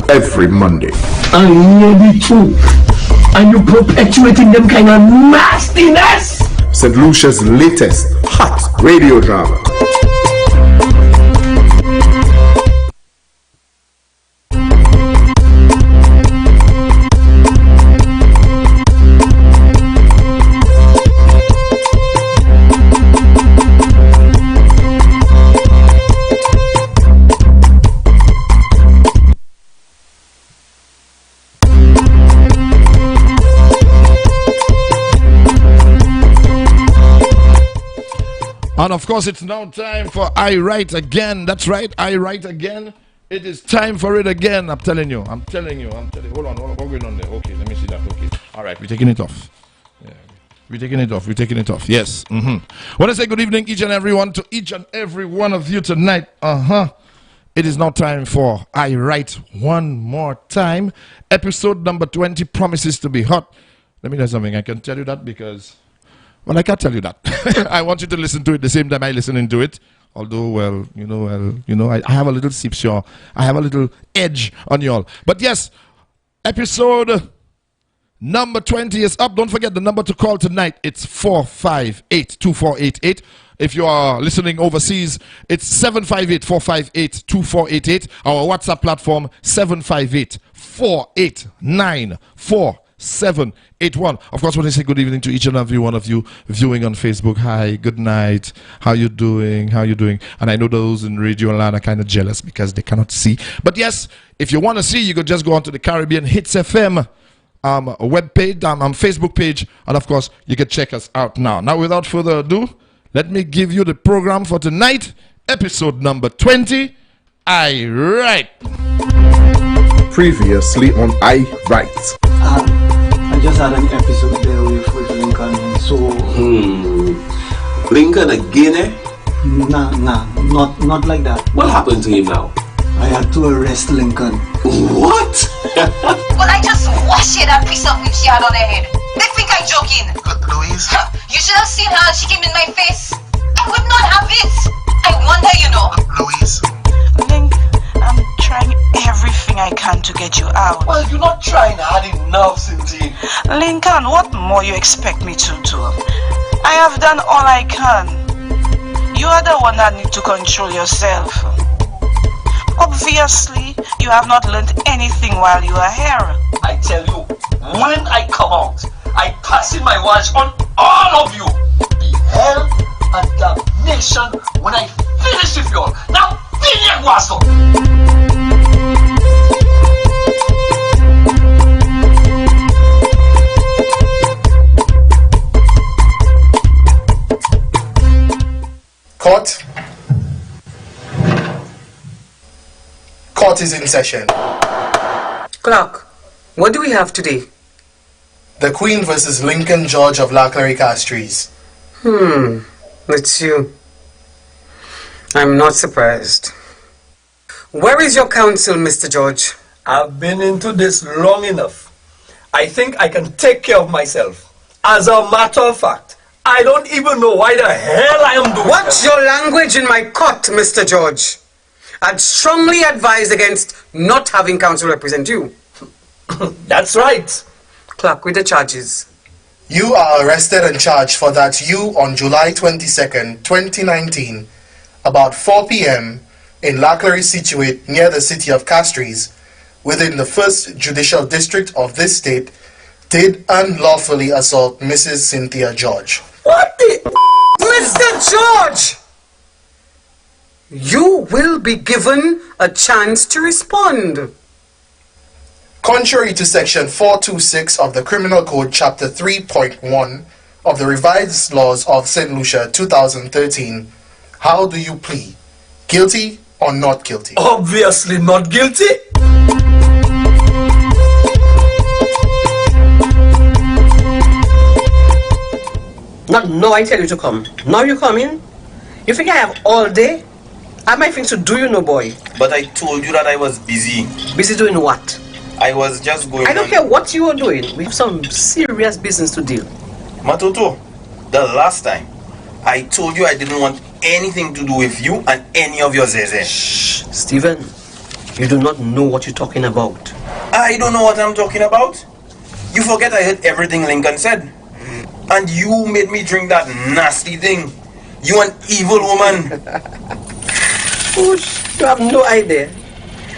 every Monday. I hear the truth, and you perpetuating them kind of nastiness. St. Lucia's latest hot radio drama. And of course, it's now time for I Write Again. That's right, I Write Again. It is time for it again. I'm telling you. Hold on, what's going on there? Okay, let me see that. Okay, all right, we're taking it off. Yeah, we're taking it off. Yes. Want to say good evening, each and every one of you tonight. It is now time for I Write One More Time. Episode number 20 promises to be hot. Let me know something. I can tell you that because, well, I can't tell you that. I want you to listen to it the same time I listen to it. Although, I have a little sipshaw. I have a little edge on y'all. But yes, episode number 20 is up. Don't forget the number to call tonight. It's 458-2488. If you are listening overseas, it's 758-458-2488. Our WhatsApp platform, 758-489-4781. Of course, when I say good evening to each and every one of you viewing on Facebook, hi, good night, how you doing? And I know those in radio land are kind of jealous because they cannot see. But yes, if you want to see, you could just go onto the Caribbean hitzfm webpage, Facebook page, and of course, you can check us out now. Now, without further ado, let me give you the program for tonight, episode number 20, I Write. Previously on I Write. I just had an episode there with Lincoln, so... Lincoln again, eh? Nah, not like that. What happened to him now? I had to arrest Lincoln. What? But I just washed that piece of whip she had on her head. They think I'm joking. Louise? You should have seen her. She came in my face. I would not have it. I wonder, Louise? Link, I'm trying everything I can to get you out. Well, you're not trying hard enough, Cynthia. Lincoln, what more you expect me to do? I have done all I can. You are the one that need to control yourself. Obviously, you have not learned anything while you are here. I tell you, when I come out, I pass in my watch on all of you. The hell and damnation when I finish with you all. Now, finish Guaso! Court is in session. Clark, what do we have today? The Queen versus Lincoln George of La Clary Castries. It's you. I'm not surprised. Where is your counsel, Mr. George? I've been into this long enough. I think I can take care of myself. As a matter of fact, I don't even know why the hell I am doing Watch your language in my court, Mr. George. I'd strongly advise against not having counsel represent you. That's right. Clark, with the charges. You are arrested and charged for that you, on July 22nd, 2019, about 4 p.m., in La Clary situate near the city of Castries, within the 1st Judicial District of this state, did unlawfully assault Mrs. Cynthia George. What the... Mr. George! You will be given a chance to respond. Contrary to Section 426 of the Criminal Code, Chapter 3.1 of the Revised Laws of St. Lucia 2013, how do you plead? Guilty or not guilty? Obviously not guilty. No, I tell you to come. Now you come in. You think I have all day? I have my things to do, you know, boy. But I told you that I was busy. Busy doing what? I was just going. I don't care what you are doing. We have some serious business to deal. Matoto, the last time I told you I didn't want anything to do with you and any of your zeze. Shh, Stephen. You do not know what you're talking about. I don't know what I'm talking about. You forget I heard everything Lincoln said. And you made me drink that nasty thing. You an evil woman. Push, you have no idea.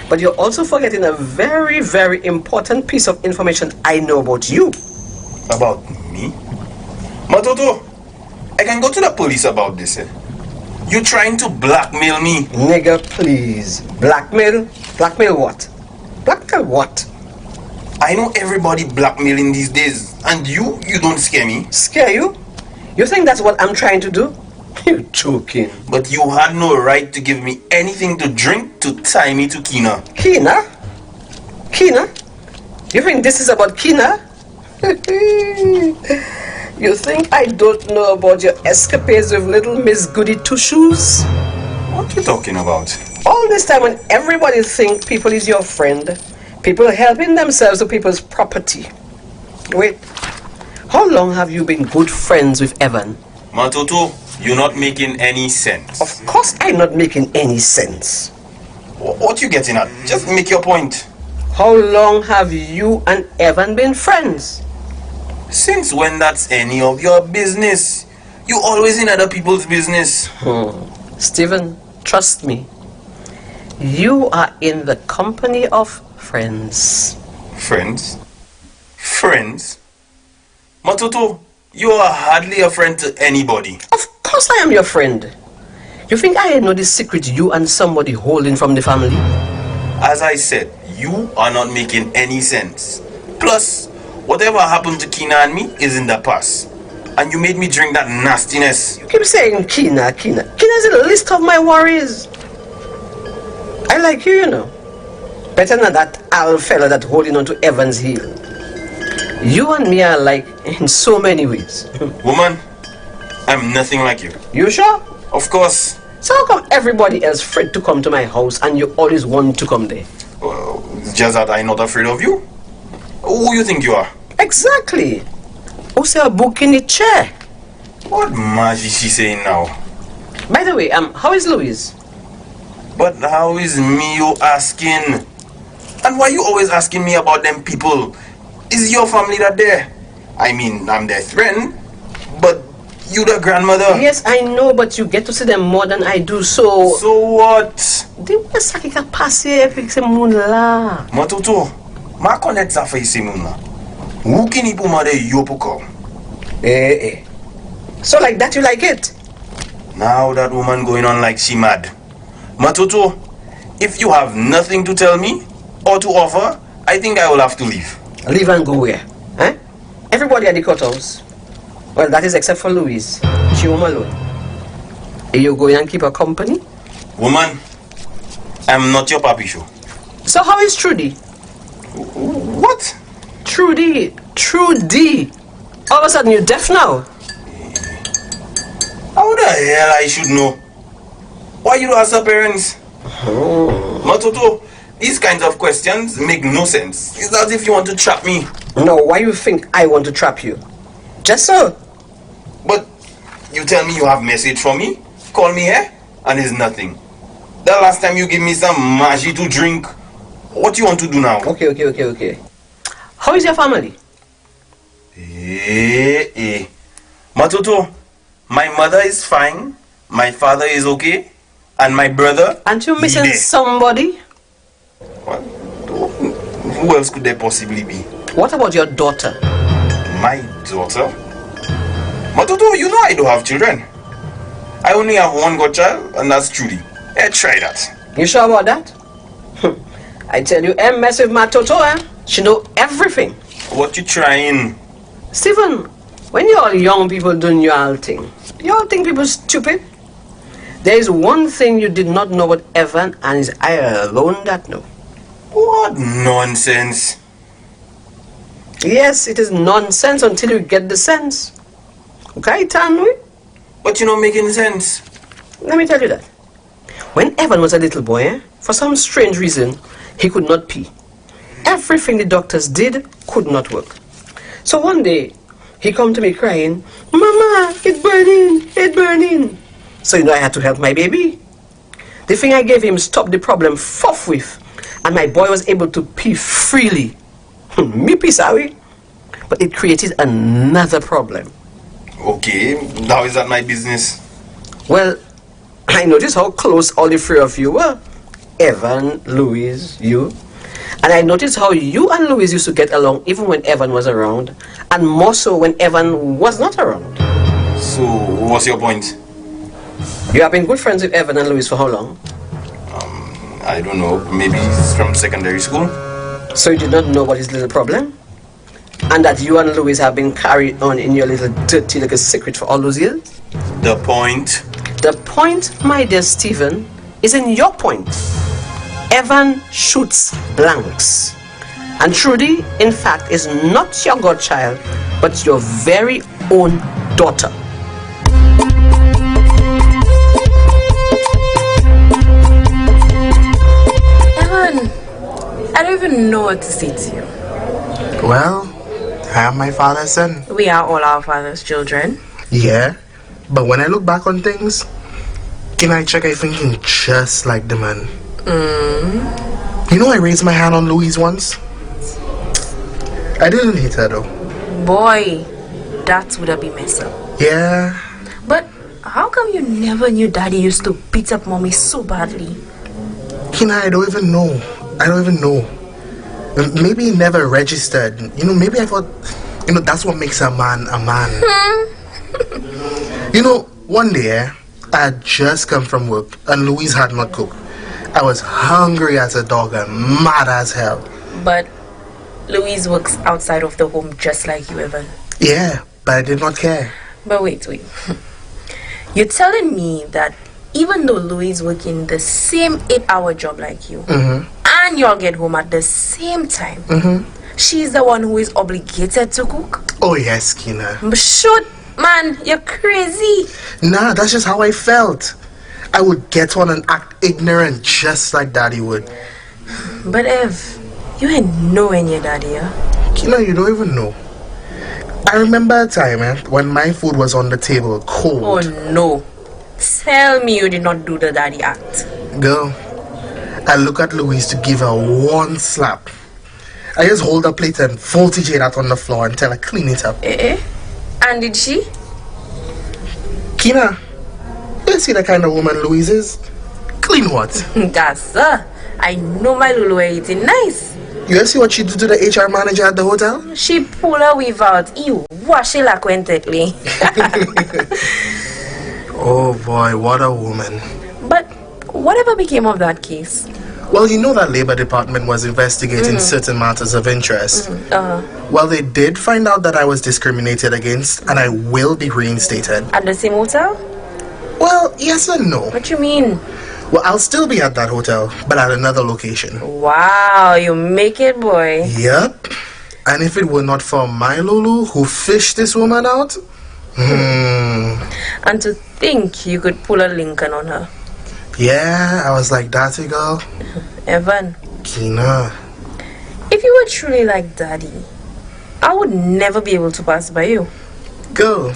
But you're also forgetting a very, very important piece of information I know about you. About me? Matoto, I can go to the police about this. You trying to blackmail me? Nigga, please. Blackmail? Blackmail what? Blackmail what? I know everybody blackmailing these days. And you don't scare me. Scare you? You think that's what I'm trying to do? You're joking. But you had no right to give me anything to drink to tie me to Kina. Kina? Kina? You think this is about Kina? You think I don't know about your escapades with little Miss Goody Two-Shoes? What you talking about? All this time when everybody think people is your friend, people helping themselves to people's property. Wait, how long have you been good friends with Evan? Matoto, you're not making any sense. Of course I'm not making any sense. What you getting at? Just make your point. How long have you and Evan been friends? Since when that's any of your business? You always in other people's business. Stephen, trust me. You are in the company of friends. Friends? Friends? Matoto, you are hardly a friend to anybody. Of course I am your friend. You think I know the secret you and somebody holding from the family? As I said, you are not making any sense. Plus, whatever happened to Kina and me is in the past. And you made me drink that nastiness. You keep saying Kina. Kina's in the list of my worries. I like you, you know. Better than that owl fella that's holding on to Evan's heel. You and me are alike in so many ways. Woman, I'm nothing like you. You sure? Of course. So how come everybody else afraid to come to my house and you always want to come there? Well, it's just that I'm not afraid of you. Who you think you are? Exactly. Who's a book in the chair? What mash is she saying now? By the way, how is Louise? But how is me you asking? And why you always asking me about them people? Is your family that there? I mean, I'm their friend, but you the grandmother. Yes, I know, but you get to see them more than I do, so... So what? They were saki ka passe avec ce monde-là. Matoto, ma connaître ça fait ici moun là. Ou qui ni pour mande yo pour kom? Eh. So like that you like it? Now that woman going on like she mad. Matoto, if you have nothing to tell me or to offer, I think I will have to leave. Leave and go where? Eh? Everybody at the courthouse. Well, that is except for Louise. She home alone. Are you going and keep her company? Woman, I'm not your papi show. So how is Trudy? What? Trudy. All of a sudden you're deaf now. How the hell I should know? Why you ask her parents? Matoto, these kinds of questions make no sense. It's as if you want to trap me. No, why you think I want to trap you? Just so. But you tell me you have message for me, call me here, and it's nothing. The last time you give me some magie to drink, what you want to do now? Okay. How is your family? Matoto, my mother is fine, my father is okay, and my brother... Aren't you missing somebody? What? Who else could there possibly be? What about your daughter? My daughter? Matoto, you know I don't have children. I only have one godchild, and that's Trudy. Try that. You sure about that? I tell you, mess with my Toto, she know everything. What you trying? Stephen, when you all young people doing your all thing, you all think people stupid? There is one thing you did not know about Evan, and it's I alone that know. What nonsense. Yes, it is nonsense until you get the sense. Okay, Tanwi? But you're not making sense. Let me tell you that. When Evan was a little boy, for some strange reason, he could not pee. Everything the doctors did could not work. So one day, he come to me crying, "Mama, it's burning. So I had to help my baby. The thing I gave him stopped the problem forthwith. and my boy was able to pee freely. Me pee sorry. But it created another problem. Okay, how is that my business? Well, I noticed how close all the three of you were. Evan, Louise, you. And I noticed how you and Louise used to get along even when Evan was around, and more so when Evan was not around. So, what's your point? You have been good friends with Evan and Louise for how long? I don't know, maybe from secondary school. So you did not know about his little problem? And that you and Louise have been carried on in your little dirty little secret for all those years? The point? The point, my dear Stephen, is in your point. Evan shoots blanks. And Trudy, in fact, is not your godchild, but your very own daughter. Evan, I don't even know what to say to you. Well, I am my father's son. We are all our father's children. Yeah, but when I look back on things, can I check I thinking just like the man? You know I raised my hand on Louise once? I didn't hit her though. Boy, that would have been messed up. Yeah. But how come you never knew Daddy used to beat up Mommy so badly? Kina, I don't even know. Maybe he never registered. You know, maybe I thought, that's what makes a man a man. One day, I had just come from work and Louise had not cooked. I was hungry as a dog and mad as hell. But Louise works outside of the home just like you, Evan. Yeah, but I did not care. But wait. You're telling me that even though Louise working the same 8-hour job like you, and y'all get home at the same time, she's the one who is obligated to cook? Oh yes, Kina. Shoot, man, you're crazy. Nah, that's just how I felt. I would get on and act ignorant just like Daddy would. But Ev, you ain't nowhere near Daddy, huh? Kina, you don't even know. I remember a time when my food was on the table cold. Oh no. Tell me you did not do the Daddy act. Girl, I look at Louise to give her one slap. I just hold her plate and voltage that on the floor and tell her clean it up. And did she? Kina, you see the kind of woman Louise is? Clean what? That's I know my Lulu eating nice. You see what she did to the HR manager at the hotel? She pulled her weave out. You wash it like quintedly. Oh boy, what a woman. But whatever became of that case? Well, you know that Labor Department was investigating certain matters of interest. Well, they did find out that I was discriminated against and I will be reinstated. At the same hotel? Well, yes and no. What you mean? Well, I'll still be at that hotel, but at another location. Wow, you make it, boy. Yep. And if it were not for my Lulu, who fished this woman out... And to think you could pull a Lincoln on her. Yeah, I was like, that's it, girl. Evan. Kina. If you were truly like Daddy, I would never be able to pass by you. Girl,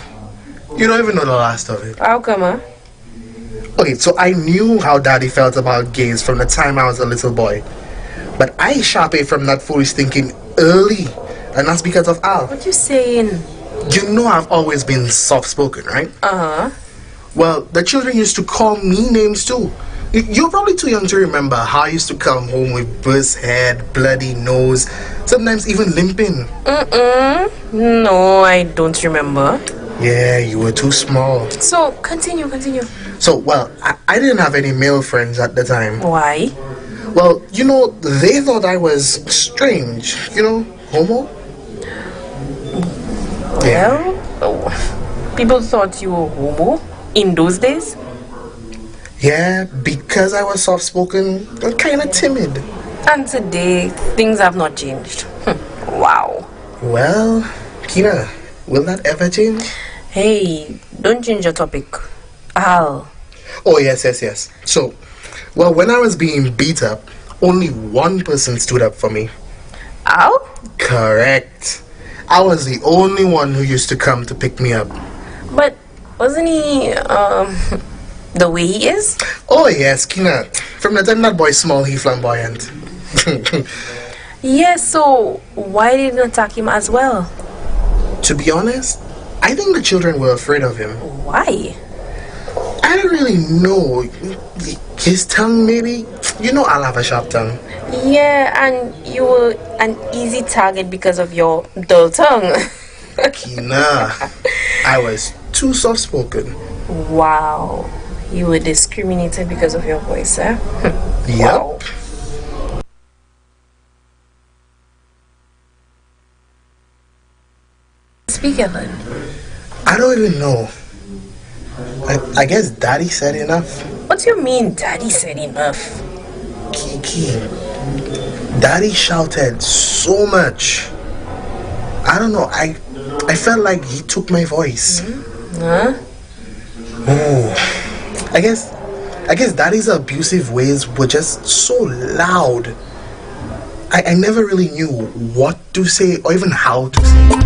you don't even know the last of it. How come, huh? Okay, so I knew how Daddy felt about gays from the time I was a little boy. But I sharped from that foolish thinking early. And that's because of Al. What you saying? You know I've always been soft-spoken, right? Well, the children used to call me names too. You're probably too young to remember how I used to come home with burst head, bloody nose, sometimes even limping. No, I don't remember. Yeah, you were too small. So, continue. So, well, I didn't have any male friends at the time. Why? Well, they thought I was strange. Homo. Well, people thought you were homo in those days? Yeah, because I was soft-spoken and kind of timid. And today, things have not changed. Wow. Well, Kina, will that ever change? Hey, don't change your topic. Al. Oh, yes. So, well, when I was being beat up, only one person stood up for me. Al? Correct. I was the only one who used to come to pick me up. But wasn't he, the way he is? Oh, yes, Kina. From the time that boy's small, he flamboyant. Yes, so why didn't you attack him as well? To be honest, I think the children were afraid of him. Why? I don't really know. His tongue, maybe? You know I'll have a sharp tongue. Yeah, and you were an easy target because of your dull tongue. Nah, I was too soft-spoken. Wow. You were discriminated because of your voice, eh? Yep. Wow. Speak, Evan. I don't even know. I guess Daddy said enough. What do you mean, Daddy said enough? Kiki, Daddy shouted so much. I don't know. I felt like he took my voice. Huh? Oh, I guess Daddy's abusive ways were just so loud. I never really knew what to say or even how to say.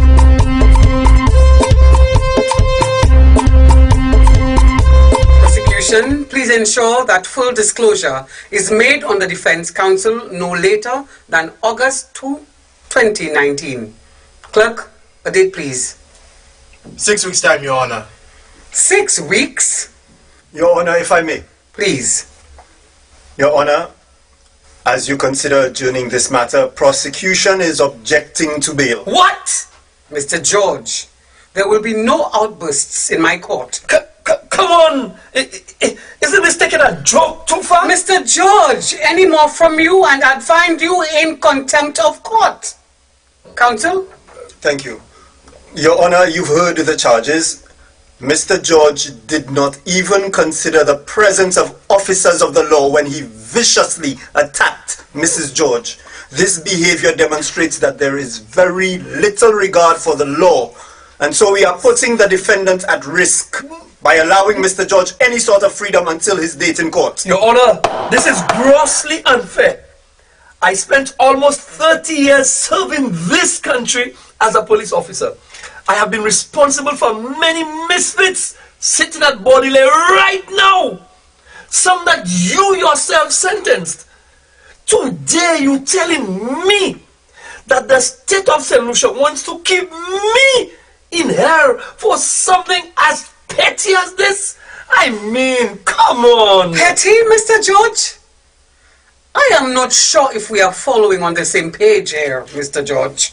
Please ensure that full disclosure is made on the Defense Counsel no later than August 2, 2019. Clerk, a date please. 6 weeks time, Your Honor. 6 weeks? Your Honor, if I may. Please. Your Honor, as you consider adjourning this matter, prosecution is objecting to bail. What? Mr. George, there will be no outbursts in my court. Come on! Isn't this taking a joke too far? Mr. George, any more from you and I'd find you in contempt of court. Counsel? Thank you. Your Honor, you've heard the charges. Mr. George did not even consider the presence of officers of the law when he viciously attacked Mrs. George. This behavior demonstrates that there is very little regard for the law, and so we are putting the defendant at risk by allowing Mr. George any sort of freedom until his date in court. Your Honor, this is grossly unfair. I spent almost 30 years serving this country as a police officer. I have been responsible for many misfits sitting at body lay right now. Some that you yourself sentenced. Today you telling me that the state of St. Lucia wants to keep me in here for something as petty as this? I mean, come on. Petty, Mr. George? I am not sure if we are following on the same page here, Mr. George.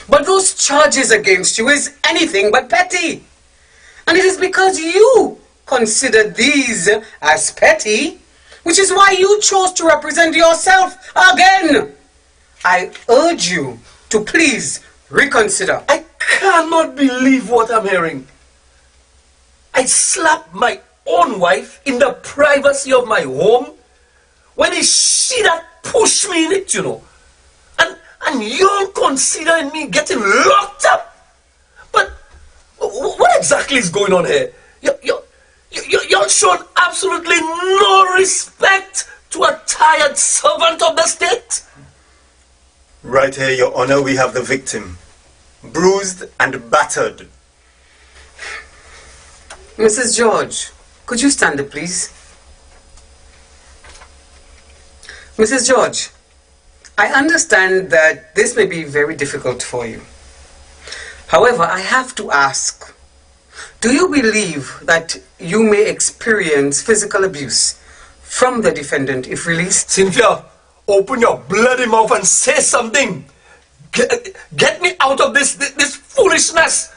But those charges against you is anything but petty. And it is because you consider these as petty, which is why you chose to represent yourself again. I urge you to please reconsider. I cannot believe what I'm hearing. I slapped my own wife in the privacy of my home when it's she that pushed me in it, you know. And you're considering me getting locked up. But what exactly is going on here? You're showing absolutely no respect to a tired servant of the state. Right here, Your Honor, we have the victim, bruised and battered. Mrs. George, could you stand up, please? Mrs. George, I understand that this may be very difficult for you. However, I have to ask, do you believe that you may experience physical abuse from the defendant if released? Cynthia, open your bloody mouth and say something. Get me out of this foolishness.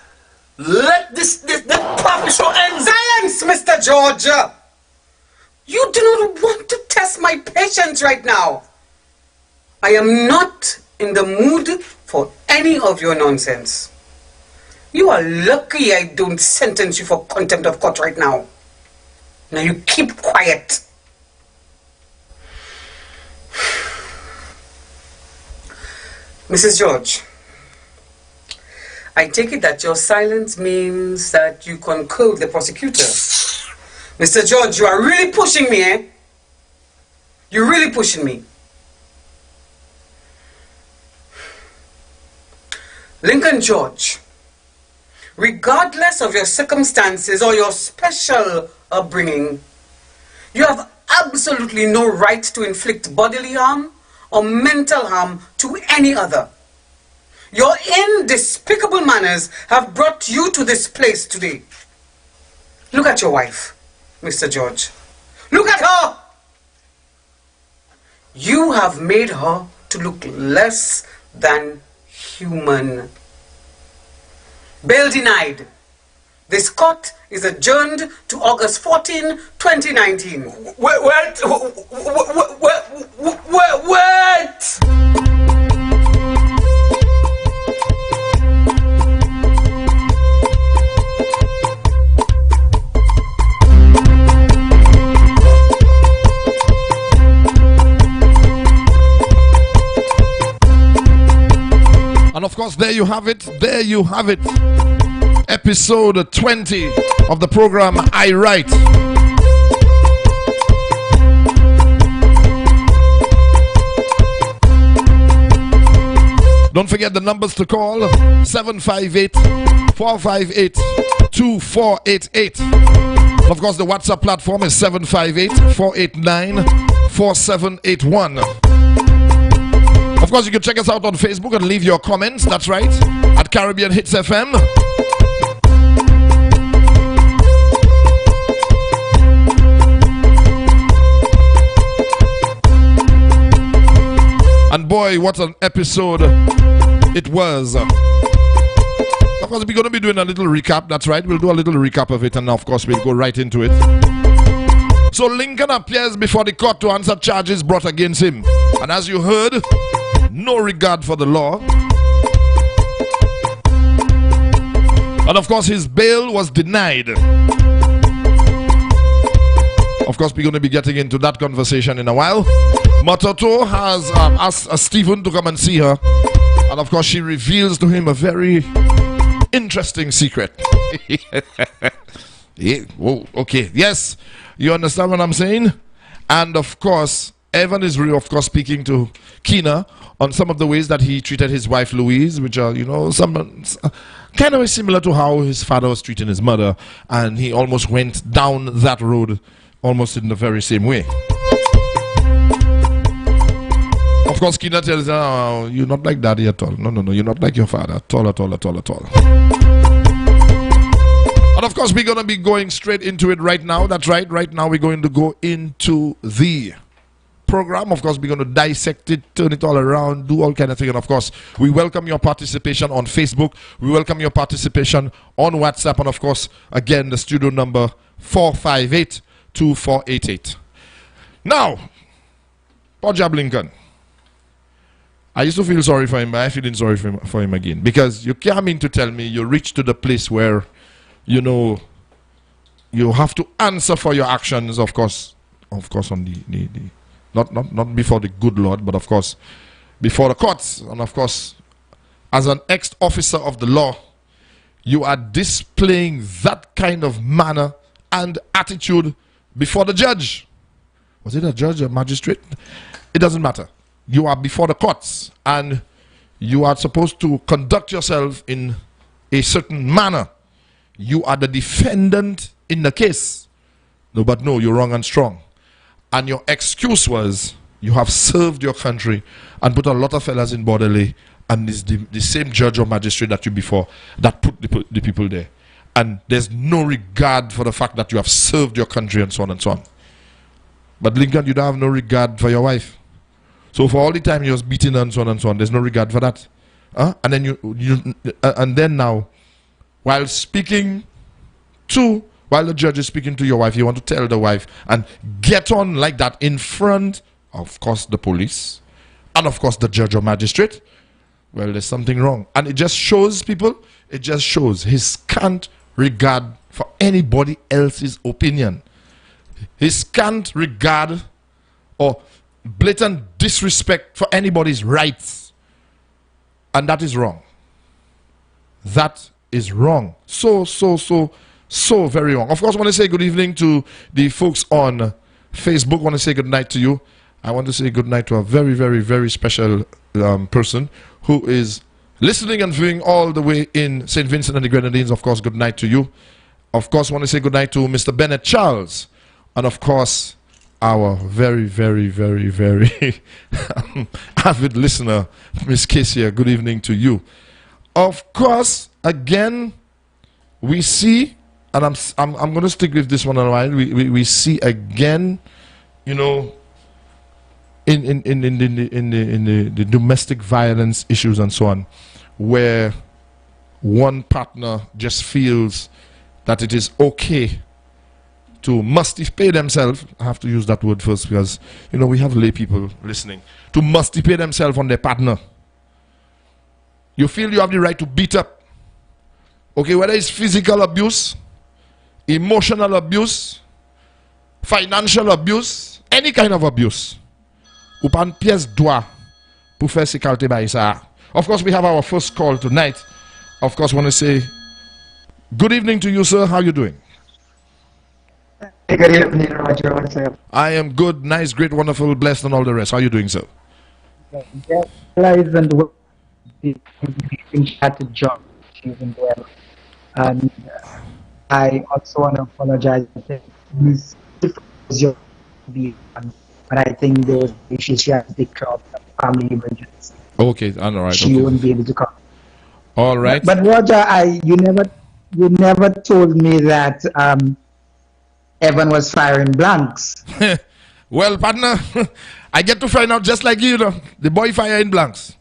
Let this puppy show end. Silence, Mr. George! You do not want to test my patience right now. I am not in the mood for any of your nonsense. You are lucky I don't sentence you for contempt of court right now. Now you keep quiet. Mrs. George, I take it that your silence means that you concur with the prosecutor. Mr. George, you are really pushing me, eh? You're really pushing me. Lincoln George, regardless of your circumstances or your special upbringing, you have absolutely no right to inflict bodily harm or mental harm to any other. Your indespicable manners have brought you to this place today. Look at your wife, Mr. George. Look at her! You have made her to look less than human. Bail denied. This court is adjourned to August 14, 2019. What? And of course, there you have it. There you have it. Episode 20 of the program I Write. Don't forget the numbers to call: 758-458-2488. Of course, the WhatsApp platform is 758-489-4781. Of course, you can check us out on Facebook and leave your comments. That's right, at Caribbean Hits FM. And boy, what an episode it was. Of course, we're going to be doing a little recap. That's right, we'll do a little recap of it, and of course, we'll go right into it. So Lincoln appears before the court to answer charges brought against him. And as you heard, no regard for the law. And of course, his bail was denied. Of course, we're going to be getting into that conversation in a while. Matoto has asked Stephen to come and see her. And of course, she reveals to him a very interesting secret. Yeah, whoa, okay, yes, you understand what I'm saying? And of course, Evan is really, of course, speaking to Keena on some of the ways that he treated his wife Louise, which are, you know, some kind of similar to how his father was treating his mother, and he almost went down that road almost in the very same way. Of course, Keena tells her, oh, you're not like daddy at all. No, you're not like your father at all. And of course, we're going to be going straight into it right now. That's right. Right now, we're going to go into the program. Of course, we're going to dissect it, turn it all around, do all kind of things. And of course, we welcome your participation on Facebook. We welcome your participation on WhatsApp. And of course, again, the studio number 458-2488. Now, poor job Lincoln. I used to feel sorry for him, but I'm feeling sorry for him again. Because you can't mean to tell me you reach to the place where, you know, you have to answer for your actions, of course on the not before the good Lord, but of course before the courts. And of course, as an ex-officer of the law, you are displaying that kind of manner and attitude before the judge. Was it a judge or magistrate? It doesn't matter. You are before the courts, and you are supposed to conduct yourself in a certain manner. You are the defendant in the case. No, but no, you're wrong and strong. And your excuse was, you have served your country and put a lot of fellas in Bordelais, and it's the same judge or magistrate that you before that put the people there. And there's no regard for the fact that you have served your country and so on and so on. But Lincoln, you don't have no regard for your wife. So for all the time you was beating her and so on, there's no regard for that. And then and then now, while the judge is speaking to your wife, you want to tell the wife and get on like that in front, of course, the police, and of course the judge or magistrate. Well, there's something wrong. And it just shows people, it just shows his scant regard for anybody else's opinion. His scant regard or blatant disrespect for anybody's rights. And that is wrong. That is wrong. So very wrong. Of course, I want to say good evening to the folks on Facebook. I want to say good night to you. I want to say good night to a very, very, very special person who is listening and viewing all the way in St. Vincent and the Grenadines. Of course, good night to you. Of course, I want to say good night to Mr. Bennett Charles. And of course, our very, very, very, very avid listener, Miss Casey. Good evening to you. Of course, again, we see, and I'm going to stick with this one a while. We see again, you know, in the domestic violence issues and so on, where one partner just feels that it is okay to musty-pay themselves. I have to use that word first because, you know, we have lay people listening. To musty-pay themselves on their partner. You feel you have the right to beat up. Okay, whether it's physical abuse, emotional abuse, financial abuse, any kind of abuse. Ou pan pièce doigt pour faire ce qualité by ça. Of course, we have our first call tonight. Of course, want to say good evening to you, sir. How are you doing? Good evening, Roger. What's up? I am good, nice, great, wonderful, blessed, and all the rest. How are you doing, sir? Isn't at the job. She isn't well. And I also want to apologize. This was your but I think there was issues she had to take care of family emergency. Okay, all right. She okay. wouldn't be able to come. All right. But Roger, you never told me that Evan was firing blanks. Well, partner, I get to find out just like you know. The boy firing blanks.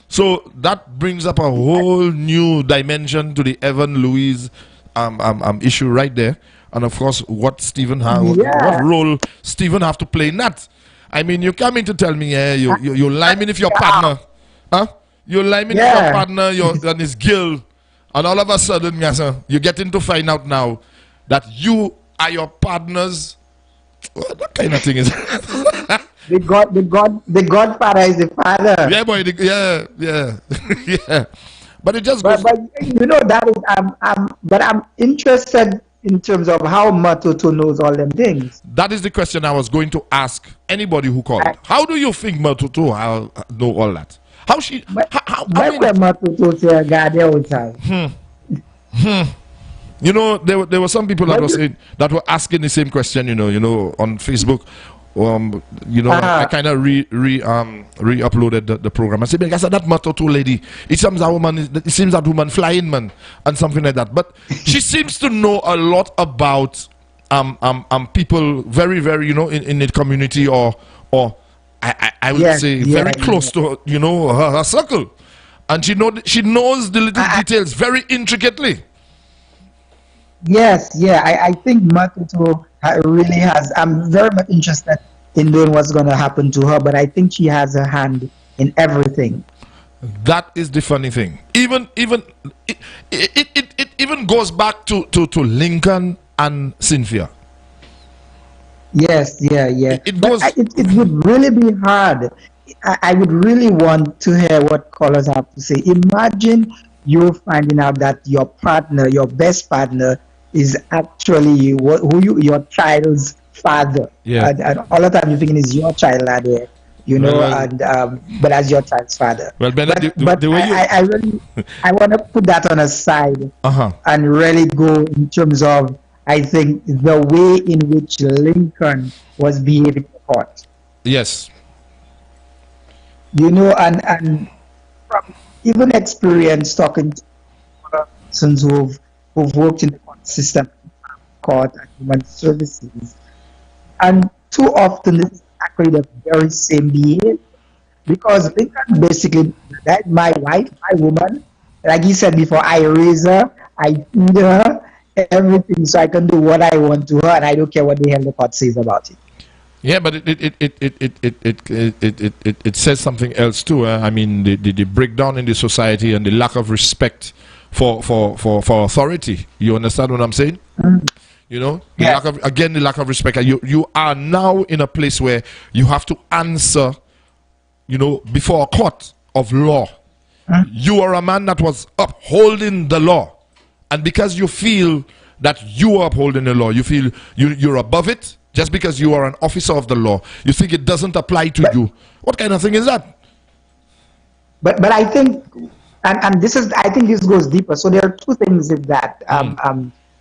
So that brings up a whole new dimension to the Evan Louise issue right there. And of course, what Stephen what role Stephen have to play in that. I mean, you come in to tell me, you liming if your partner, huh? You liming if your partner, and his guilt, and all of a sudden, yes, you're getting to find out now that you are your partner's. What kind of thing is that? The Godfather is the father. Yeah, boy. Yeah. But it just goes. But you know that is but I'm interested in terms of how Matutu knows all them things. That is the question I was going to ask anybody who called. How do you think Matutu know all that? How she? Matutu say God You know, there were some people that were asking the same question. You know, on Facebook. I kind of re-uploaded the program. I said, because that Matutu lady, it seems that woman flying man and something like that. But she seems to know a lot about people very, very, you know, in the community or I would say very close to her circle, and she knows the little details very intricately. Yes, I think Matutu really has. I'm very much interested in knowing what's going to happen to her, but I think she has a hand in everything. That is the funny thing. Even it even goes back to Lincoln and Cynthia. Yes, It goes. It would really be hard. I would really want to hear what callers have to say. Imagine you finding out that your partner, your best partner, is actually your child's father. Yeah. And all the time you're thinking is your child there, you know, but as your child's father. Well, Bernard, I really I want to put that on a side and really go in terms of, I think, the way in which Lincoln was behaving in court. Yes. You know, and from even experience talking to persons who've worked in the court system, court and human services, and too often it's actually the very same behavior, because Lincoln basically, that's my wife, my woman, like he said before, I raise her, I feed her, everything, so I can do what I want to her, and I don't care what the hell the court says about it. Yeah, but it says something else too. I mean, the breakdown in the society and the lack of respect for authority. You understand what I'm saying? You know, the lack of respect. You are now in a place where you have to answer, you know, before a court of law. You are a man that was upholding the law, and because you feel that you are upholding the law, you feel you're above it. Just because you are an officer of the law, you think it doesn't apply to you. What kind of thing is that? But I think, and this is, I think this goes deeper. So there are two things in that,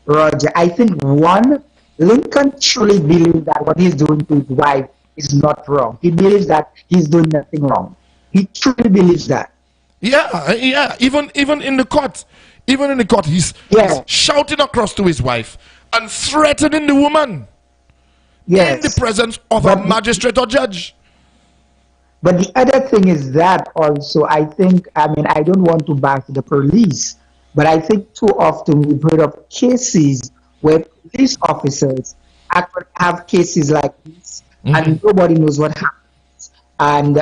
Roger. I think one, Lincoln truly believes that what he's doing to his wife is not wrong. He believes that he's doing nothing wrong. He truly believes that. Yeah. Even in the court, he's shouting across to his wife and threatening the woman in the presence of a magistrate or judge. But the other thing is that also, I don't want to bash the police, but I think too often we've heard of cases where police officers actually have cases like this, and nobody knows what happens. And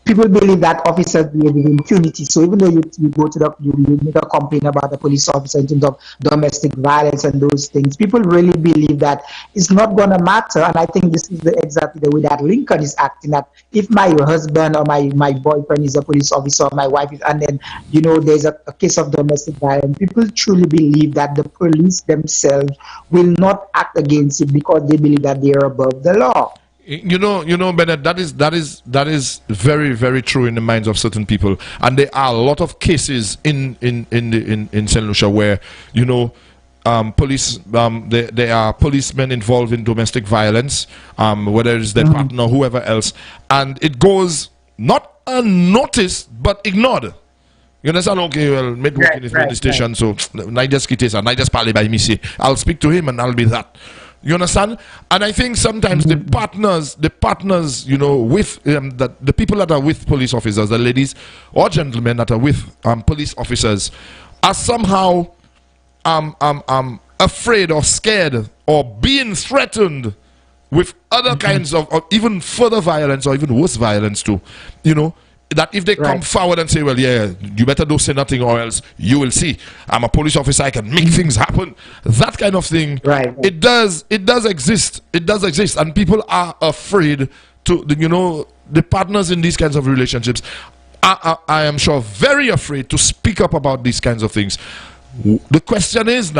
people believe that officers behave with impunity. So even though you go to you make a complaint about the police officer in terms of domestic violence and those things, people really believe that it's not going to matter. And I think this is exactly the way that Lincoln is acting. That if my husband or my boyfriend is a police officer, or my wife is, and then there's a case of domestic violence, people truly believe that the police themselves will not act against it because they believe that they are above the law. You know, Bennett, that is very, very true in the minds of certain people, and there are a lot of cases in St. Lucia where police there are policemen involved in domestic violence, whether it's their partner or whoever else, and it goes not unnoticed but ignored. You understand? Okay, well, made working in the station, so I just get and I just parley by me say I'll speak to him and I'll be that. You understand? And I think sometimes the partners, with the people that are with police officers, the ladies or gentlemen that are with police officers, are somehow afraid or scared or being threatened with other kinds of even further violence or even worse violence too. That if they come forward and say, well, yeah, you better don't say nothing or else you will see. I'm a police officer, I can make things happen. That kind of thing. It does exist. It does exist. And people are afraid to, the partners in these kinds of relationships, I am sure, very afraid to speak up about these kinds of things. The question is,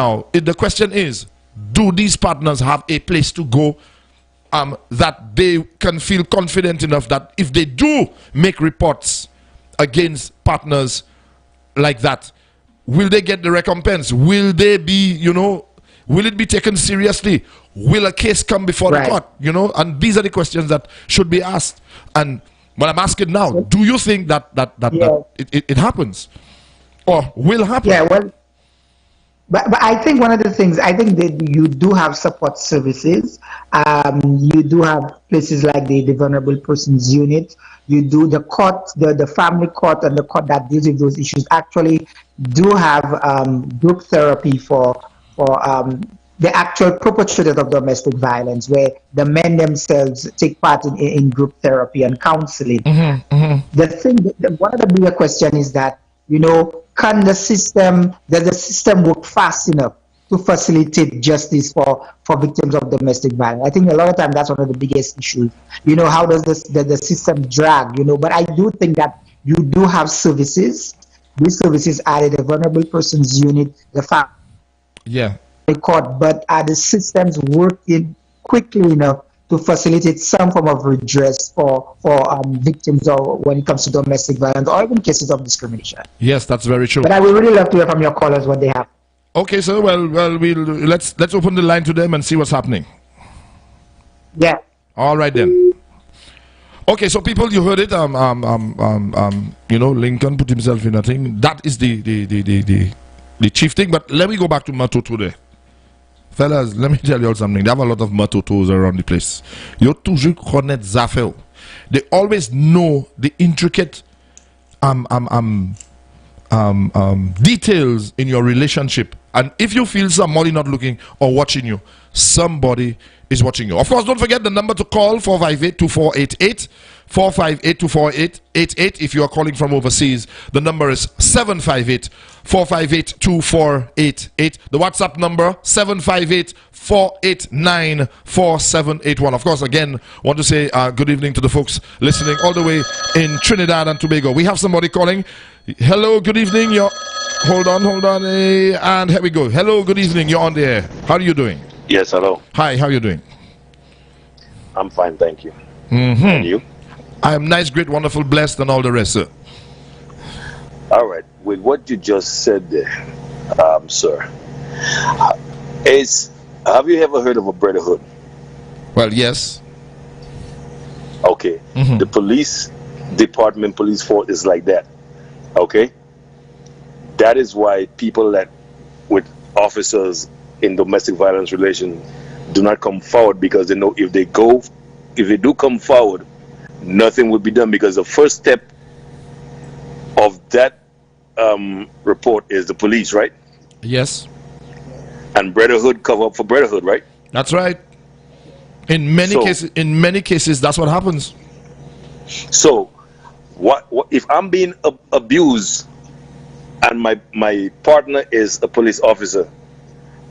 do these partners have a place to go that they can feel confident enough that if they do make reports against partners like that, will they get the recompense? Will they be, will it be taken seriously? Will a case come before the court? And these are the questions that should be asked. And what I'm asking now, do you think that it happens or will happen? Yeah, well, but I think one of the things, I think that you do have support services. You do have places like the vulnerable persons unit. You do the court, the family court, and the court that deals with those issues actually do have group therapy for the actual perpetrators of domestic violence, where the men themselves take part in group therapy and counseling. The thing, one of the bigger questions is that, can does the system work fast enough to facilitate justice for victims of domestic violence? I think a lot of times that's one of the biggest issues. How does the system drag? But I do think that you do have services. These services are the vulnerable persons unit, the family court, but are the systems working quickly enough to facilitate some form of redress for victims, or when it comes to domestic violence or even cases of discrimination? Yes, that's very true. But I would really love to hear from your callers what they have. Okay, sir. Well, let's open the line to them and see what's happening. Yeah. All right then. Okay, so people, you heard it. Lincoln put himself in a thing. That is the chief thing. But let me go back to Mato today. Fellas, let me tell you all something. They have a lot of matotos around the place. You toujours connaître zafel. They always know the intricate details in your relationship. And if you feel somebody not looking or watching you, somebody is watching you. Of course, don't forget the number to call, 458-2488. 458-2488. If you are calling from overseas, the number is 758-458-2488. The WhatsApp number, 758-489-4781. Of course, again, want to say good evening to the folks listening all the way in Trinidad and Tobago. We have somebody calling. Hello, good evening. Hold on. And here we go. Hello, good evening. You're on the air. How are you doing? Yes, hello. Hi, how are you doing? I'm fine, thank you. And you? I am nice, great, wonderful, blessed, and all the rest, sir. All right. With what you just said there, sir, is Have you ever heard of a brotherhood? Well, yes. Okay. Mm-hmm. The police department, police force is like that. Okay. That is why people that with officers in domestic violence relation do not come forward, because they know if they do come forward, nothing will be done, because the first step of that report is the police, right? Yes. And brotherhood cover up for brotherhood, right? That's right. In many cases, that's what happens. So, what if I'm being abused and my partner is a police officer?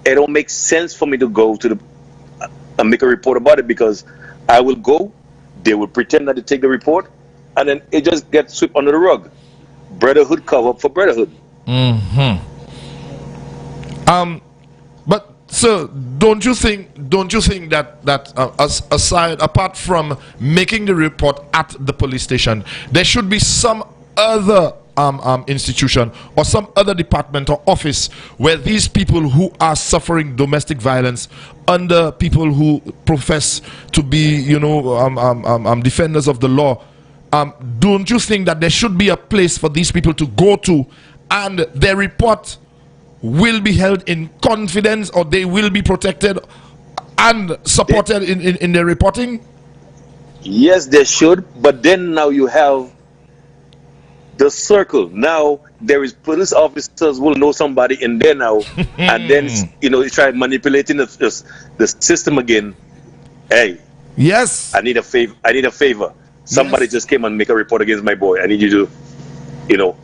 It don't make sense for me to go to and make a report about it, because I will go, they will pretend not to take the report, and then it just gets swept under the rug. Brotherhood cover up for brotherhood. Mm-hmm. But sir, don't you think that apart from making the report at the police station, there should be some other institution or some other department or office where these people who are suffering domestic violence under people who profess to be, defenders of the law, don't you think that there should be a place for these people to go to, and their report will be held in confidence, or they will be protected and supported in their reporting? Yes, they should, but then now you have the circle. Now there is police officers will know somebody in there now, and then you try manipulating the system again. Hey, yes, I need a favor. Somebody just came and make a report against my boy. I need you to,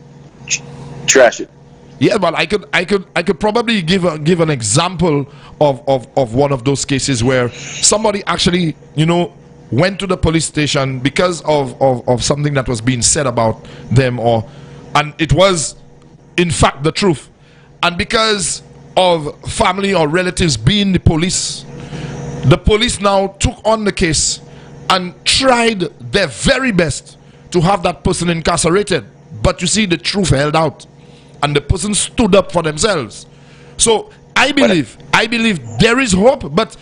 trash it. Yeah, well, I could probably give an example of one of those cases where somebody actually, went to the police station because of something that was being said about them, and it was in fact the truth, and because of family or relatives being the police now took on the case and tried their very best to have that person incarcerated. But you see, the truth held out, and the person stood up for themselves. So I believe there is hope, but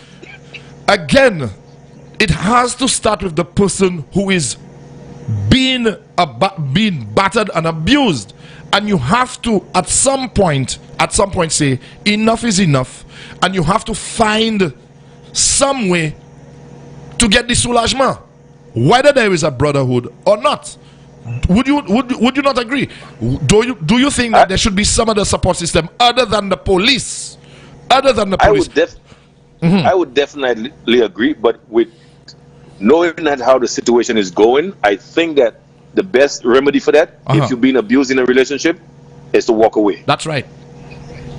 again, it has to start with the person who is being battered and abused, and you have to at some point say enough is enough, and you have to find some way to get the soulagement, whether there is a brotherhood or not. Would you not agree? Do you think that there should be some other support system other than the police? I would definitely agree, but with knowing that how the situation is going, I think that the best remedy for that, if you've been abused in a relationship, is to walk away. That's right.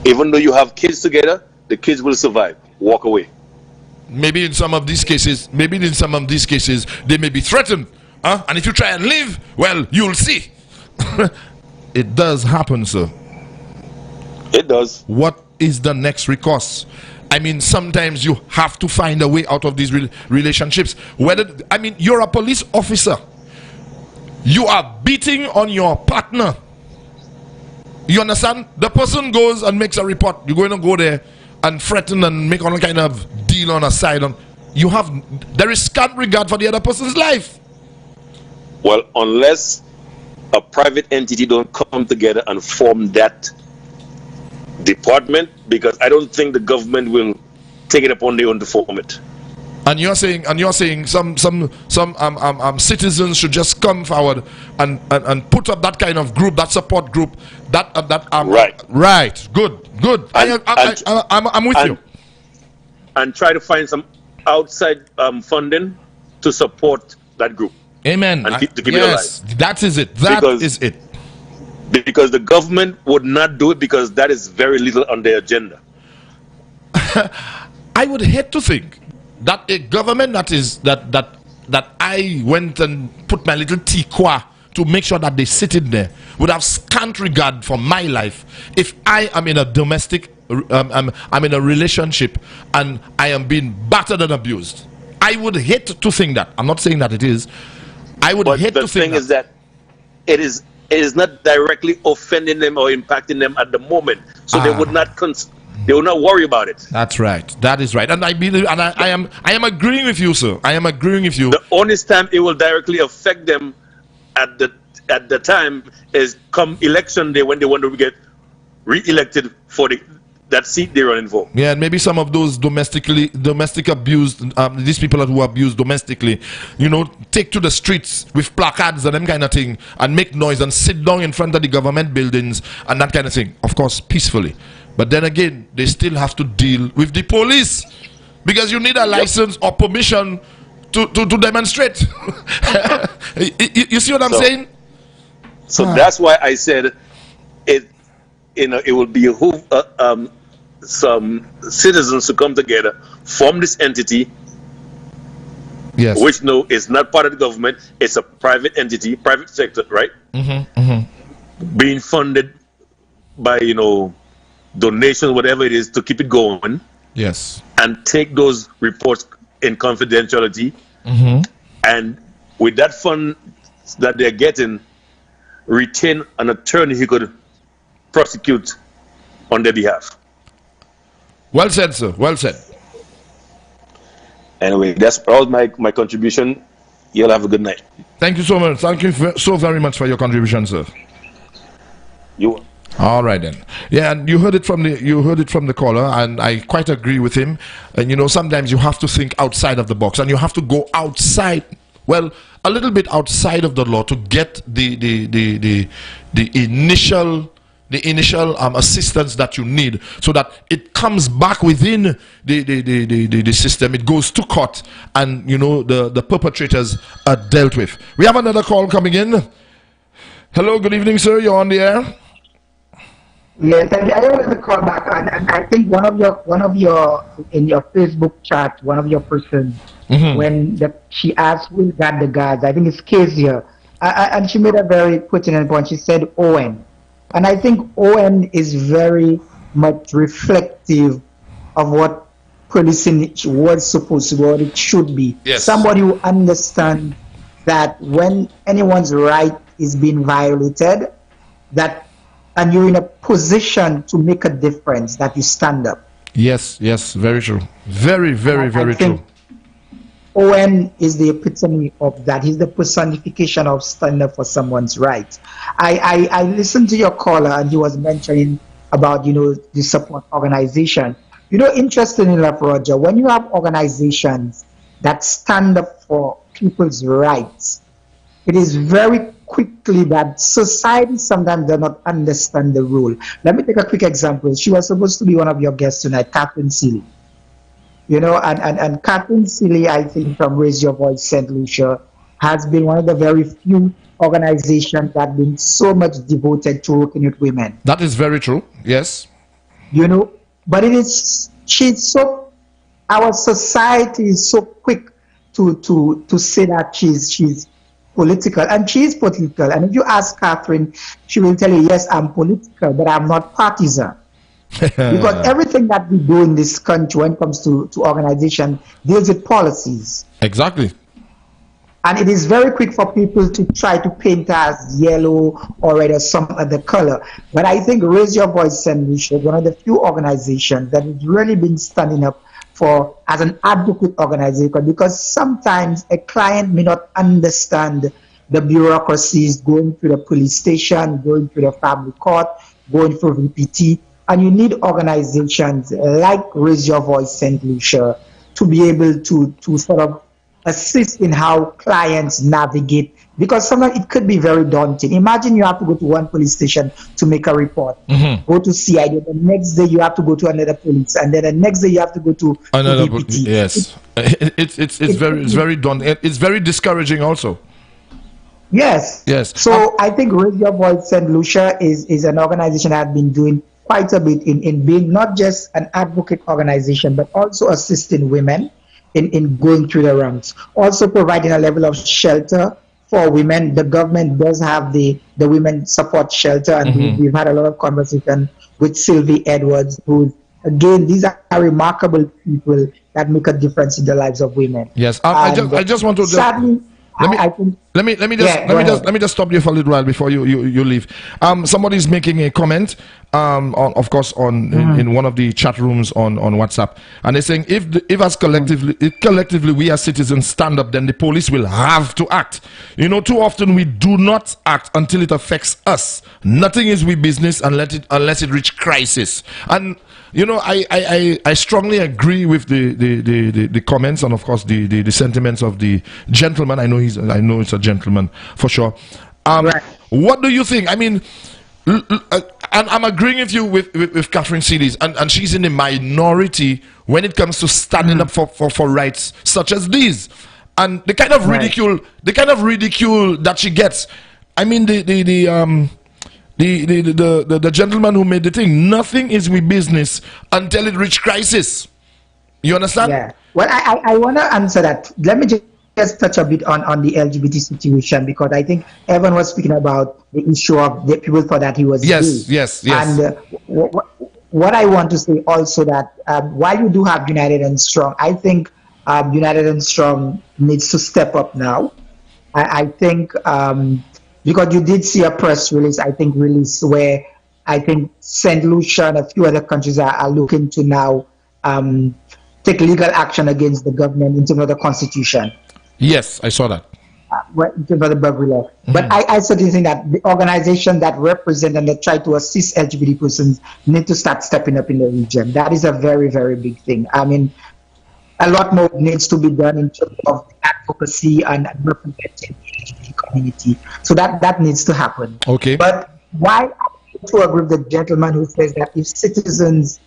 Even though you have kids together, the kids will survive. Walk away. Maybe in some of these cases, they may be threatened. And if you try and leave, well, you'll see. It does happen, sir. It does. What is the next recourse? I mean, sometimes you have to find a way out of these relationships. You're a police officer. You are beating on your partner. You understand? The person goes and makes a report. You're going to go there and threaten and make all kind of deal on a side. There is scant regard for the other person's life. Well, unless a private entity don't come together and form that department, because I don't think the government will take it upon their own to form it. And you're saying some citizens should just come forward and put up that kind of group, that support group, right. Good. I'm with you. And try to find some outside funding to support that group. Amen. And to keep it alive. That is it. Because the government would not do it, because that is very little on their agenda. I would hate to think that a government that I went and put my little tiqua to make sure that they sit in there would have scant regard for my life if I am in a domestic, I'm in a relationship and I am being battered and abused. I would hate to think that. I'm not saying that it is. I would hate to think that. The thing is that it is not directly offending them or impacting them at the moment, so they would not They will not worry about it. That's right. That is right. And I believe, and I am agreeing with you, sir. I am agreeing with you. The only time it will directly affect them at the time is come election day when they want to get re-elected for that seat they're running for. Yeah, and maybe some of those domestic abused, these people who are abused domestically, take to the streets with placards and them kind of thing, and make noise and sit down in front of the government buildings and that kind of thing. Of course, peacefully. But then again, they still have to deal with the police because you need a license or permission to demonstrate. you see what I'm saying? So that's why I said it. It will behoove some citizens to come together, form this entity. Yes. Which is not part of the government. It's a private entity, private sector, right? Being funded by donations, whatever it is, to keep it going. Yes. And take those reports in confidentiality. And with that fund that they're getting, retain an attorney who could prosecute on their behalf. Well said, sir. Well said. Anyway, that's all my contribution. You'll have a good night. Thank you so much. Thank you so very much for your contribution, sir. You. All right then. Yeah, and you heard it from the caller, and I quite agree with him. And sometimes you have to think outside of the box, and you have to go outside. Well, a little bit outside of the law to get the initial assistance that you need, so that it comes back within the system. It goes to court, and the perpetrators are dealt with. We have another call coming in. Hello, good evening, sir. You're on the air. Yes, I wanted to call back, and I think one of your in your Facebook chat, one of your persons, when she asked who got the guards, I think it's Kezia, and she made a very pertinent point. She said Owen. And I think Owen is very much reflective of what policing was supposed to be, what it should be. Yes. Somebody who understands that when anyone's right is being violated, and you're in a position to make a difference, that you stand up. Yes, very true. Very true. Owen is the epitome of that. He's the personification of standing up for someone's rights. I listened to your caller, and he was mentioning about the support organization. Interestingly enough, Roger, when you have organizations that stand up for people's rights, it is very quickly that society sometimes does not understand the rule. Let me take a quick example. She was supposed to be one of your guests tonight, Catherine Seeley. And Catherine Seeley, I think, from Raise Your Voice St. Lucia, has been one of the very few organizations that have been so much devoted to working with women. That is very true, yes. But our society is so quick to say that she's political, and she is political. And if you ask Catherine, she will tell you, yes, I'm political, but I'm not partisan. Because everything that we do in this country when it comes to organization deals with policies. Exactly. And it is very quick for people to try to paint as yellow or red or some other color. But I think Raise Your Voice St. Lucia is one of the few organizations that has really been standing up for as an advocate organization, because sometimes a client may not understand the bureaucracies going through the police station, going through the family court, going through VPT. And you need organizations like Raise Your Voice St. Lucia to be able to sort of assist in how clients navigate, because sometimes it could be very daunting. Imagine you have to go to one police station to make a report, go to CID, the next day you have to go to another police, and then the next day you have to go to another VPT. Yes, it's very daunting. It's very discouraging also. Yes. So I think Raise Your Voice St. Lucia is an organization that has been doing quite a bit in being not just an advocate organization, but also assisting women in going through the ranks. Also providing a level of shelter for women. The government does have the women support shelter, and we've had a lot of conversation with Sylvie Edwards, who, again, these are remarkable people that make a difference in the lives of women. Yes, I just want to... Sadly, I think Let me just stop you for a little while before you leave. Somebody's making a comment, on of course in one of the chat rooms on WhatsApp, and they're saying if as collectively we as citizens stand up, then the police will have to act. You know, too often we do not act until it affects us. Nothing is we business unless it reach crisis. And you know, I strongly agree with the comments and of course the sentiments of the gentleman. I know it's a gentleman for sure. Right. What do you think? I mean, and I'm agreeing with you with Catherine Seeley's, and she's in the minority when it comes to standing up for rights such as these, and the kind of ridicule that she gets. I mean, the gentleman who made the thing, nothing is we business until it reach crisis. You understand? Yeah. Well, I want to answer that. Let me just touch a bit on the LGBT situation, because I think Evan was speaking about the issue of the people thought that he was gay. Yes. And what I want to say also that while you do have United and Strong, I think United and Strong needs to step up now. I think because you did see a press release, where I think St. Lucia and a few other countries are looking to now take legal action against the government in terms of the constitution. Yes, I saw that. In terms of the Burberry law. But I certainly think that the organization that represent and that try to assist LGBT persons need to start stepping up in the region. That is a very, very big thing. I mean, a lot more needs to be done in terms of advocacy and representing the LGBT community. So that needs to happen. Okay. But why I to agree with the gentleman who says that if citizens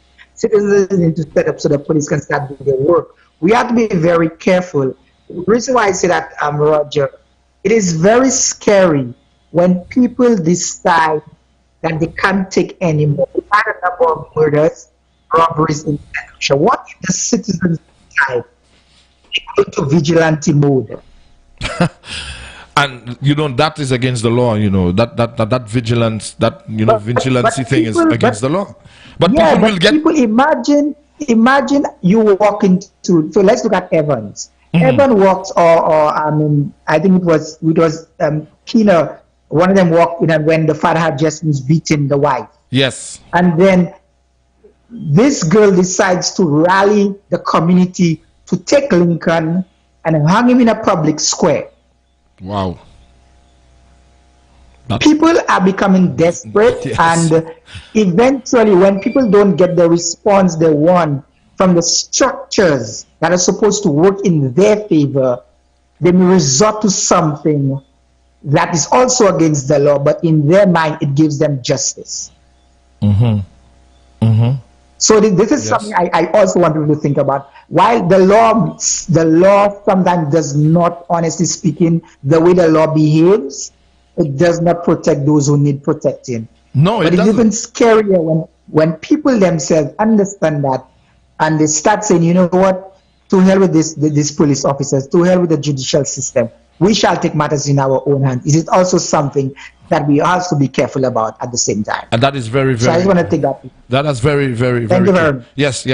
need to set up so the police can start doing their work, we have to be very careful. The reason why I say that, Roger, it is very scary when people decide that they can't take anymore. We had a number of murders, robberies in St. What if the citizens decide to go to vigilante mode? And you know that is against the law. You know that vigilance, vigilancy thing is against the law. But yeah, people will get. People imagine you walk into. So let's look at Evans. Evan walked, I mean, I think it was Keener. One of them walked in, and when the father had just beaten the wife. Yes. And then this girl decides to rally the community to take Lincoln and hang him in a public square. Wow. People are becoming desperate, and eventually, when people don't get the response they want from the structures that are supposed to work in their favor, they may resort to something that is also against the law, but in their mind, it gives them justice. So this is something I also want people to think about. While the law sometimes does not, honestly speaking, the way the law behaves, it does not protect those who need protecting. No, but it's even scarier when people themselves understand that, and they start saying, you know what, to hell with these police officers, to hell with the judicial system. We shall take matters in our own hands. It is also something that we have to be careful about at the same time. And that is very, very. So I just want to take that. That is very, very, Thank very. you very much. Yes.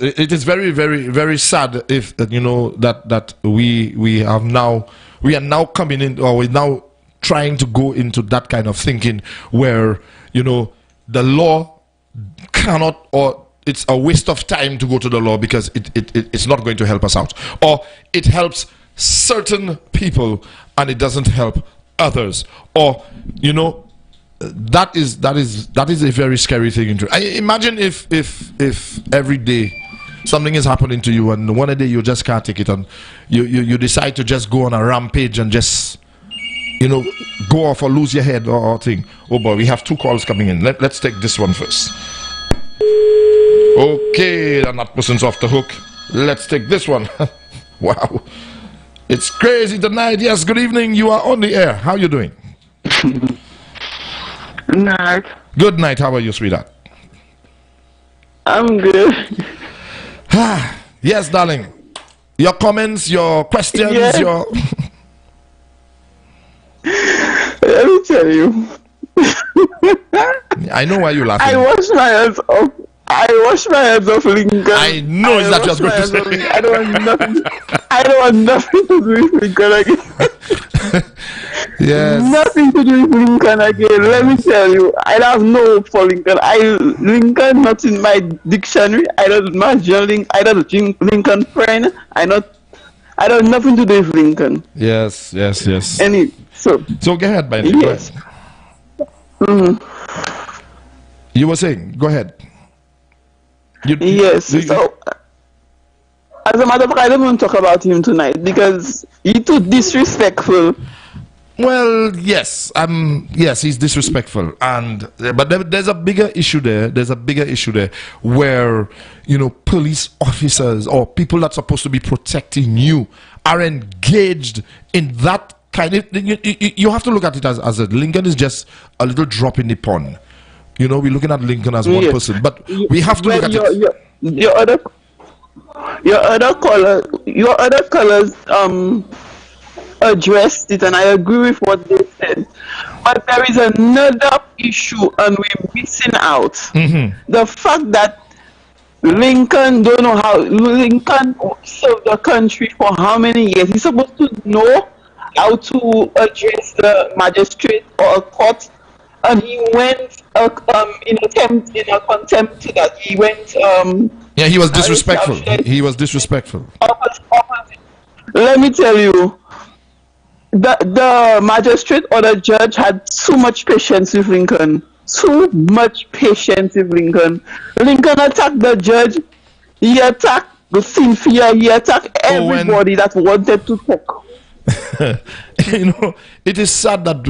It is very, very, very sad if you know that we are now coming in, or we're now trying to go into that kind of thinking where the law cannot, or it's a waste of time to go to the law because it's not going to help us out, or it helps certain people and it doesn't help others, or that is a very scary thing. I imagine if every day something is happening to you and one day you just can't take it and you decide to just go on a rampage and just go off or lose your head or thing. Oh boy, we have 2 calls coming in. Let's take this one first. Okay, and that person's off the hook. Let's take this one. Wow, it's crazy tonight. Yes, good evening, you are on the air. How you doing? Night. Good night. How are you, sweetheart? I'm good. Yes, darling. Your comments, your questions, your... Let me tell you. I know why you laughing. I wash my hands off. I wash my hands off Lincoln. I know it's that you're going to say. I don't want nothing. I don't want nothing to do with Lincoln again. Yes. Nothing to do with Lincoln again. Let me tell you, I have no hope for Lincoln. Lincoln not in my dictionary. I don't imagine I don't think Lincoln friend. I don't nothing to do with Lincoln. Yes. So go ahead, by yes. You were saying, go ahead. Yes. So, as a matter of fact, I don't want to talk about him tonight because he's too disrespectful. Well, yes, he's disrespectful, but there's a bigger issue there. There's a bigger issue there where police officers or people that's supposed to be protecting you are engaged in that kind of. You have to look at it as a Lincoln is just a little drop in the pond. We're looking at Lincoln as one person, but we have to look at it. Your other colors addressed it, and I agree with what they said. But there is another issue, and we're missing out. The fact that Lincoln don't know how Lincoln served the country for how many years. He's supposed to know how to address the magistrate or a court. And he went in a contempt to that. He went. He was disrespectful. He was disrespectful. Let me tell you, the magistrate or the judge had too much patience with Lincoln. Too much patience with Lincoln. Lincoln attacked the judge. He attacked the Cynthia. He attacked everybody that wanted to talk. It is sad that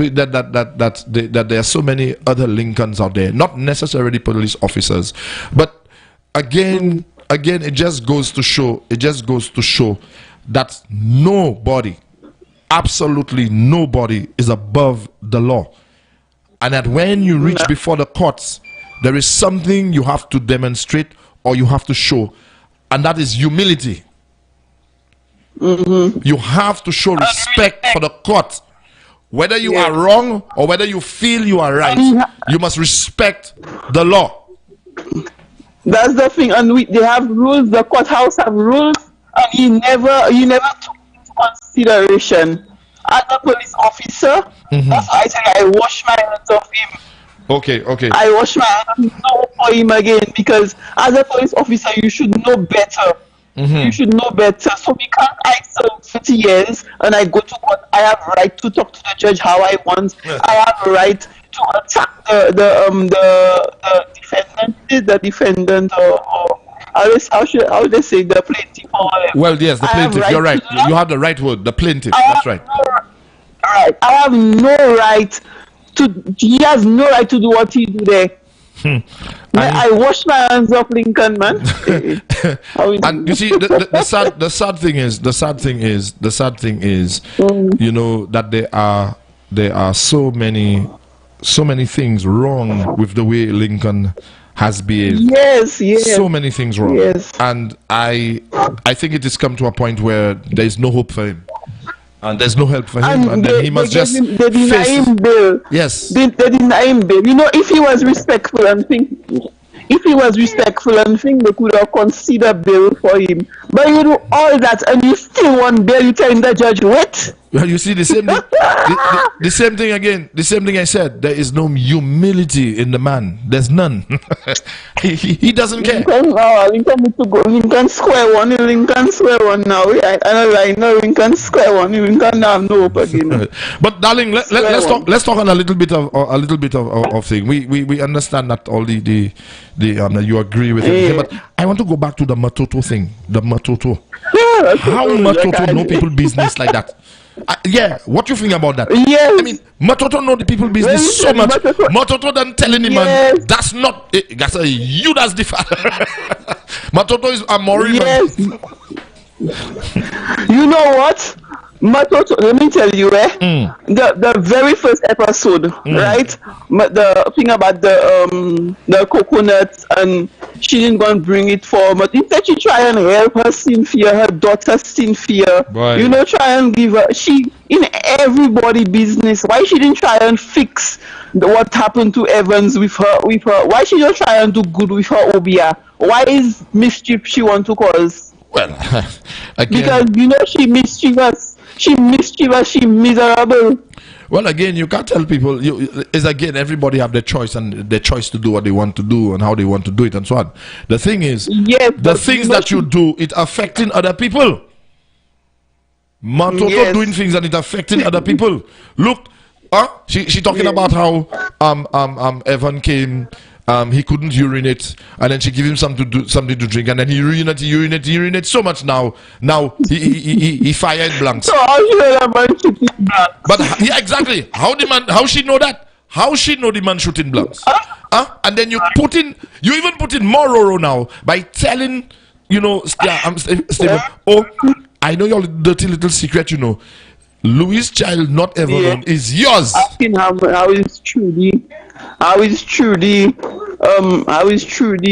there are so many other Lincolns out there, not necessarily police officers, but again, it just goes to show that nobody, absolutely nobody, is above the law, and that when you reach before the courts, there is something you have to demonstrate or you have to show, and that is humility. You have to show respect for the court. Whether you are wrong or whether you feel you are right, you must respect the law. That's the thing, and they have rules. The courthouse have rules, and he never took into consideration. As a police officer, that's why I said I wash my hands off him. Okay. I wash my hands off for him again because as a police officer, you should know better. You should know better. So because I served 30 years and I go to court, I have right to talk to the judge how I want. I have right to attack the defendant, or how should they say, the plaintiff or whatever. Well, yes, the plaintiff. You're right. You have the right word, the plaintiff. That's right. Right. I have no right to. He has no right to do what he do there. I wash my hands off Lincoln, man. And you see, the sad thing is, that there are so many things wrong with the way Lincoln has behaved. Yes. So many things wrong. Yes. And I think it has come to a point where there is no hope for him. And there's no help for him, and then he must just they deny him bail. Yes. They deny him bail. If he was respectful and think, they could have considered bail for him. But you do all that, and you still want bail. You telling the judge what? Well, you see the same thing. The same thing again. The same thing I said. There is no humility in the man. There's none. he doesn't care. Lincoln need to go. Lincoln square one now. I know Lincoln square one. Lincoln have no hope again. But darling, let's talk on a little bit of thing. We understand that all the you agree with everything, but I want to go back to the Matoto thing. The Matoto. How Matoto know people business like that? What you think about that? Yes. I mean, Matoto know the people business so much. Matoto then telling him, man, that's not. That's you. That's the father. Matoto is a more. Yes. You know what? Matoto, let me tell you, the very first episode, right? The thing about the coconuts, and she didn't go and bring it for, but instead she try and help her Cynthia, her daughter Cynthia. Right. Try and give her. She in everybody business. Why she didn't try and fix what happened to Evans with her? Why she don't try and do good with her Obia? Why is mischief she want to cause? Well, again, because you know she mischievous, she miserable. Well, again, you can't tell people. Is again, everybody have their choice and their choice to do what they want to do and how they want to do it and so on. The thing is, yes, the things that you do, it affecting other people. Mantoto Yes. doing things and it affecting other people. Look, she talking about how Evan came. He couldn't urinate, and then she give him something to drink, and then he urinate so much now. Now he fired blanks. So how she know that man shooting blanks? But yeah, exactly. How she know that? How she know the man shooting blanks? And then you even put in more Roro now by telling, Stephen, I know your dirty little secret, Louis' child, not ever known, is yours. Asking how is Trudy, how is Trudy,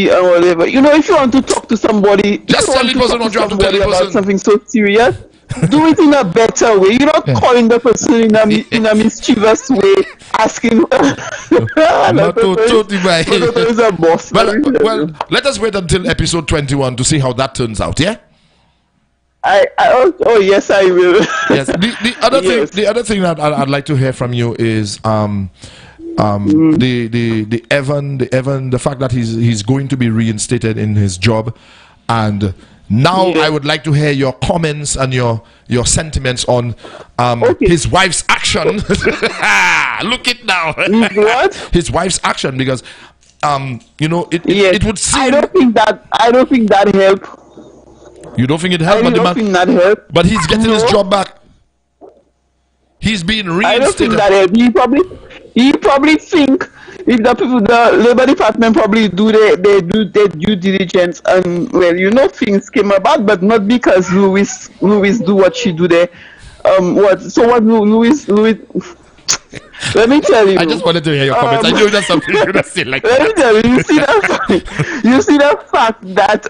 and whatever. If you want to talk to somebody, just tell the person what you have to tell the person. About something so serious, do it in a better way. You're not calling the person in a mischievous way, asking. Well, let us wait until episode 21 to see how that turns out. Yeah. Yes, I will. Yes. The other thing that I'd like to hear from you is the fact that he's going to be reinstated in his job, and now I would like to hear your comments and your sentiments on his wife's action. Look it now. What? His wife's action, because it would seem. I don't think that helped. You don't think it helped? But he's getting his job back. He's being reinstated. I don't think that helped. He probably think if the Labor Department probably do their due diligence, and things came about, but not because Louis do what she do there. Louis? Let me tell you. I just wanted to hear your comments. I knew that's something you're gonna say like that. Let me tell you. You see the fact that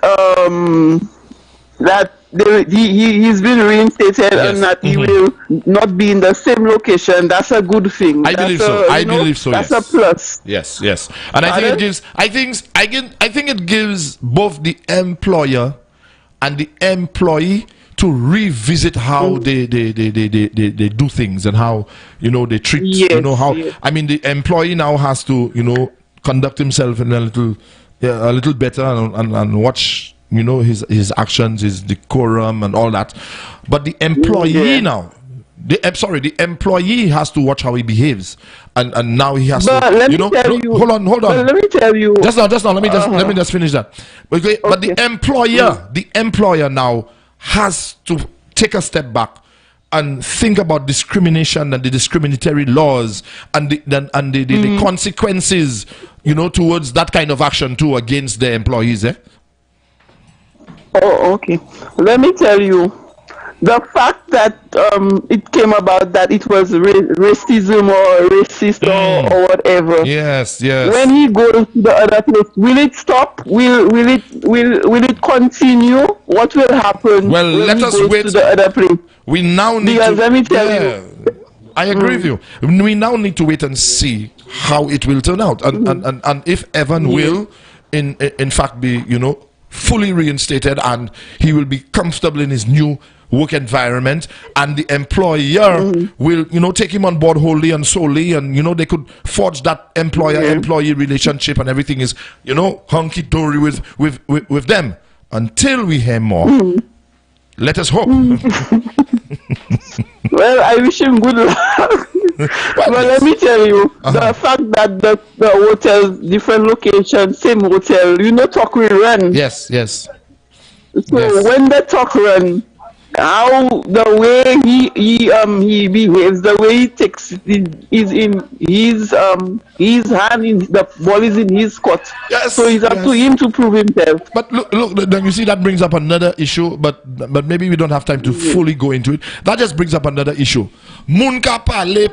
that he's been reinstated, yes, and that he will not be in the same location. That's a good thing. I believe so. That's yes. a plus. Yes. And I think it gives. I think it gives both the employer and the employee to revisit how they do things and how they treat. Yes, I mean, the employee now has to conduct himself in a little better and watch. His actions, his decorum, and all that. But the employee now, the employee has to watch how he behaves, and now he has to. Let me tell you. Hold on. Let me tell you. Just now. Let me just finish that. Okay. But the employer now has to take a step back and think about discrimination and the discriminatory laws and the consequences, towards that kind of action too against the employees. Oh, okay. Let me tell you, the fact that it came about that it was racism or racist or whatever. Yes. When he goes to the other place, will it stop? Will it continue? What will happen? Well, let us wait to the other place. We now need because let me tell you. I agree with you. We now need to wait and see how it will turn out, and if Evan will, in fact, be fully reinstated, and he will be comfortable in his new work environment, and the employer will take him on board wholly and solely, and they could forge that employer-employee relationship, and everything is hunky-dory with them until we hear more. Let us hope. Well, I wish him good luck. But let me tell you, the fact that the hotel, different location, same hotel, talk will run. Yes. So when the talk run, how the way he behaves, the way he takes is in his hand, the ball is in his court. Yes, so it's up to him to prove himself. But look, then you see that brings up another issue, but maybe we don't have time to fully go into it. That just brings up another issue. Moun ka parler,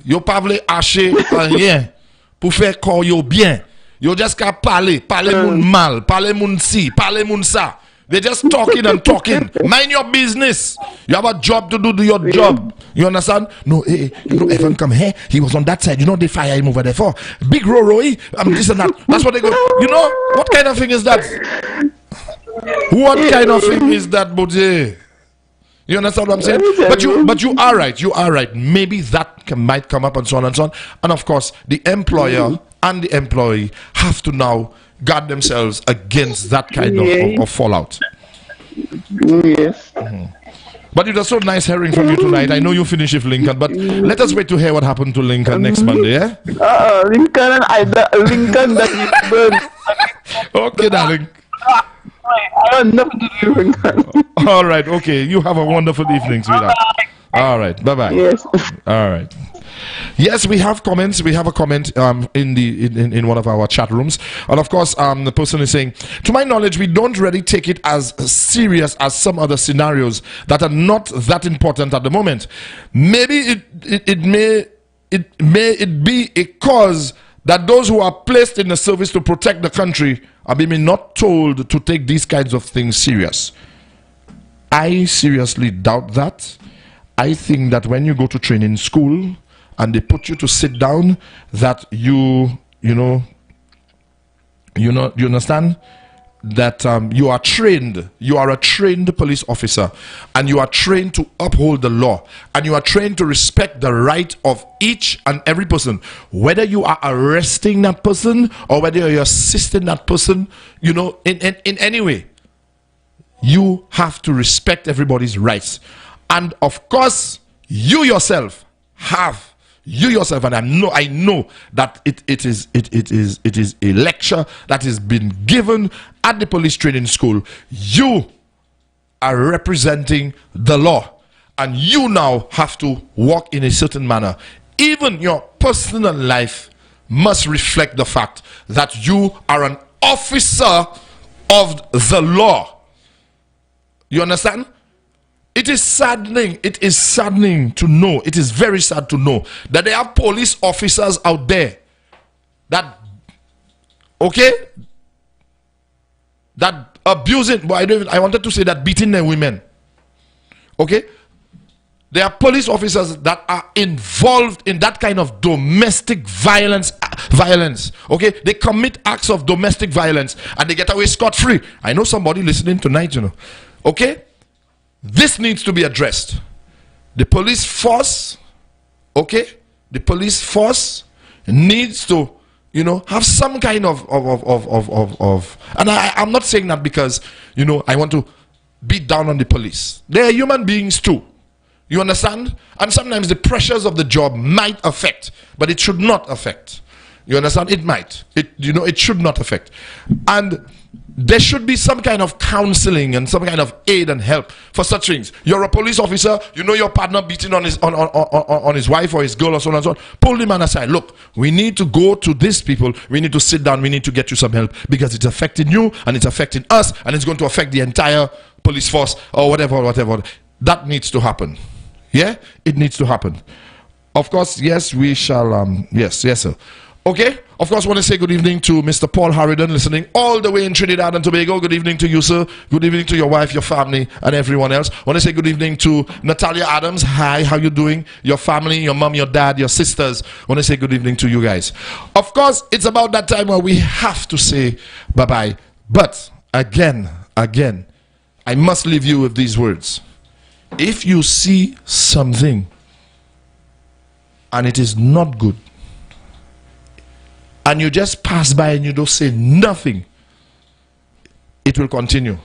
yo pa vle hache rien pour faire corps yo bien. Yo just ka parler moun mal, parler moun si, parler moun ça. They're just talking and talking. Mind your business. You have a job to do your job. You understand? No, hey, Evan come here. He was on that side. They fire him over there for. Big Roro, this and that. That's what they go. What kind of thing is that? What kind of thing is that, Bodje? You understand what I'm saying? But you are right. You are right. Maybe that might come up and so on and so on. And of course, the employer and the employee have to now guard themselves against that kind of fallout. Yes. But it was so nice hearing from you tonight. I know you finish with Lincoln, but let us wait to hear what happened to Lincoln next Monday, yeah? Lincoln that you burned. Okay, darling. I have nothing to do with Lincoln. All right, okay. You have a wonderful evening, sweetheart. All right, bye-bye. Yes. All right. Yes, we have comments. We have a comment in one of our chat rooms, and of course, the person is saying, to my knowledge, we don't really take it as serious as some other scenarios that are not that important at the moment. Maybe it may be a cause that those who are placed in the service to protect the country are maybe not told to take these kinds of things serious. I seriously doubt that. I think that when you go to training school and they put you to sit down, that you understand that you are trained. You are a trained police officer, and you are trained to uphold the law, and you are trained to respect the right of each and every person, whether you are arresting that person or whether you're assisting that person, in any way. You have to respect everybody's rights. And of course, you yourself, and I know that it is a lecture that has been given at the police training school. You are representing the law, and you now have to walk in a certain manner. Even your personal life must reflect the fact that you are an officer of the law. You understand? It is saddening. It is saddening to know. It is very sad to know that there are police officers out there that abusing. But I wanted to say that beating their women. Okay, there are police officers that are involved in that kind of domestic violence. Okay, they commit acts of domestic violence and they get away scot-free. I know somebody listening tonight. Okay. This needs to be addressed. The police force, the police force needs to, have some kind of and I'm not saying that because, I want to beat down on the police. They are human beings too. You understand? And sometimes the pressures of the job might affect, but it should not affect. You understand? It might. It should not affect. And there should be some kind of counseling and some kind of aid and help for such things. You're a police officer, your partner beating on his wife or his girl or so on and so on. Pull the man aside. Look, we need to go to these people. We need to sit down. We need to get you some help because it's affecting you and it's affecting us and it's going to affect the entire police force or whatever. That needs to happen. Yeah, it needs to happen. Of course, yes, we shall. Yes, sir. Okay, of course, I want to say good evening to Mr. Paul Harridan, listening all the way in Trinidad and Tobago. Good evening to you, sir. Good evening to your wife, your family, and everyone else. I want to say good evening to Natalia Adams. Hi, how you doing? Your family, your mom, your dad, your sisters. I want to say good evening to you guys. Of course, it's about that time where we have to say bye-bye. But, again, I must leave you with these words. If you see something and it is not good, and you just pass by and you don't say nothing, it will continue.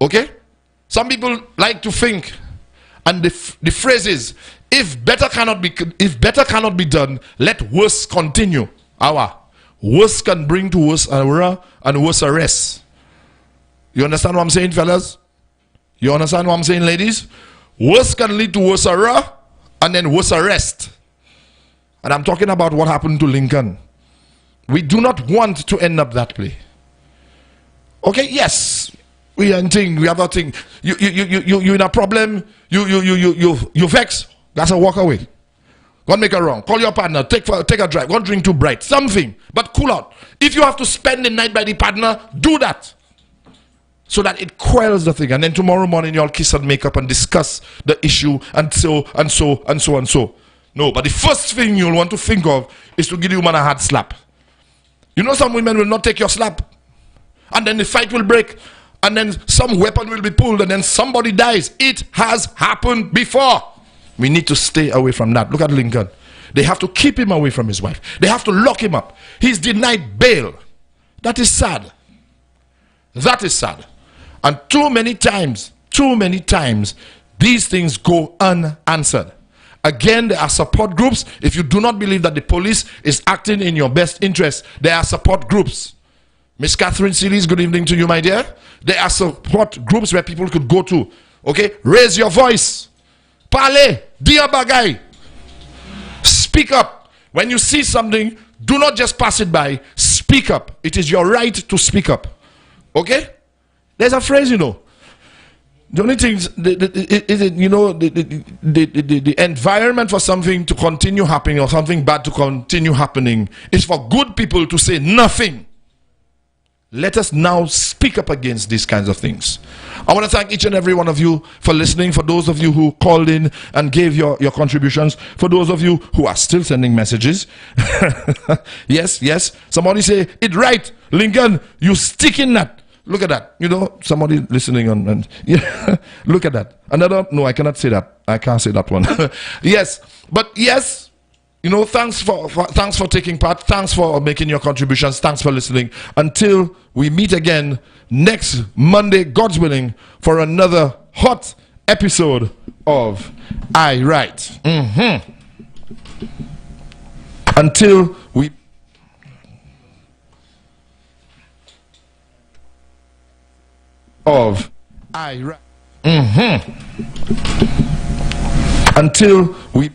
Okay? Some people like to think, and the phrase is, if better cannot be done, let worse continue. Worse can bring to worse and worse arrest. You understand what I'm saying, fellas? You understand what I'm saying, ladies? Worse can lead to worse and then worse arrest. And I'm talking about what happened to Lincoln. We do not want to end up that way. Okay, yes. We have a thing. You in a problem, you vex, that's a walk away. Go and make a wrong. Call your partner, take a drive, go and drink too bright. Something. But cool out. If you have to spend the night by the partner, do that. so that it quells the thing. And then tomorrow morning, you all kiss and make up and discuss the issue and so and so and so and so. No, but the first thing you'll want to think of is to give the woman a hard slap. You know, some women will not take your slap. And then the fight will break. And then some weapon will be pulled. And then somebody dies. It has happened before. We need to stay away from that. Look at Lincoln. They have to keep him away from his wife. They have to lock him up. He's denied bail. That is sad. That is sad. And too many times, these things go unanswered. Again, there are support groups. If you do not believe that the police is acting in your best interest, there are support groups. Miss Catherine Seelys, good evening to you, my dear. There are support groups where people could go to. Okay? Raise your voice. Parlez. Dia bagay. Speak up. When you see something, do not just pass it by. Speak up. It is your right to speak up. Okay? There's a phrase, you know. The only thing is, the environment for something to continue happening or something bad to continue happening is for good people to say nothing. Let us now speak up against these kinds of things. I want to thank each and every one of you for listening. For those of you who called in and gave your contributions. For those of you who are still sending messages. Yes. Somebody say, it right, Lincoln, you stick in that. Look at that. You know, somebody listening and yeah, look at that. Another, no, I cannot say that. I can't say that one. Yes. But yes, you know, thanks for taking part. Thanks for making your contributions. Thanks for listening. Until we meet again next Monday, God's willing, for another hot episode of I Write. Until we of I Write. Until we